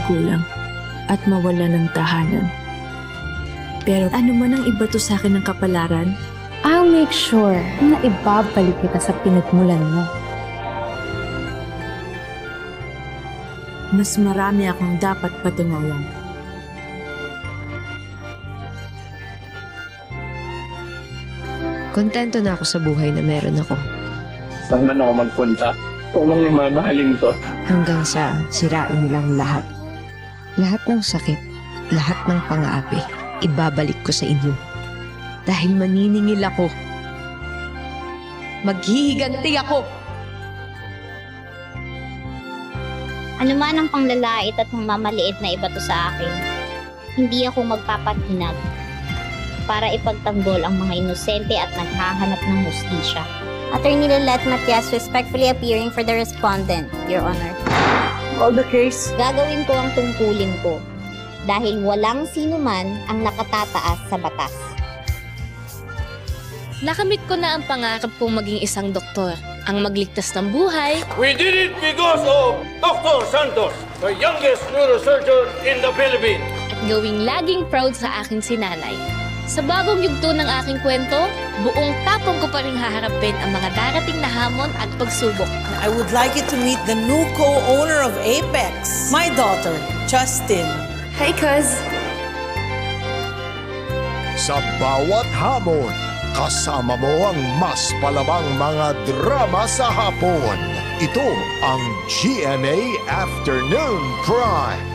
magulang at mawala ng tahanan. Pero ano man ang ibato sa akin ng kapalaran, I'll make sure na ibabalik kita sa pinagmulan mo. mas marami akong dapat patunayan. Kontento na ako sa buhay na meron ako. Saan man ako magpunta, kung ang mamahalin ko. Hanggang sa sirain nilang lahat. Lahat ng sakit, lahat ng pang-aapi, ibabalik ko sa inyo. Dahil maniningil ako. Maghihiganti ako! Ano man ang panglalait at mamaliit na ibato sa akin, hindi ako magpapatinag para ipagtanggol ang mga inosente at naghahanap ng hustisya. Attorney Lilette Matias respectfully appearing for the respondent, Your Honor. All the case, Gagawin ko ang tungkulin ko dahil walang sino man ang nakatataas sa batas. Nakamit ko na ang pangarap kong maging isang doktor, ang magligtas ng buhay. We did it because of Dr. Santos, the youngest neurosurgeon in the Philippines. At gawing laging proud sa akin si nanay. Sa bagong yugto ng aking kwento, buong tapong ko pa rin haharapin ang mga darating na hamon at pagsubok. I would like you to meet the new co-owner of Apex, my daughter, Justin. Hi, cuz! Sa bawat hamon, kasama mo ang mas palabang mga drama sa hapon. Ito ang GMA Afternoon Prime.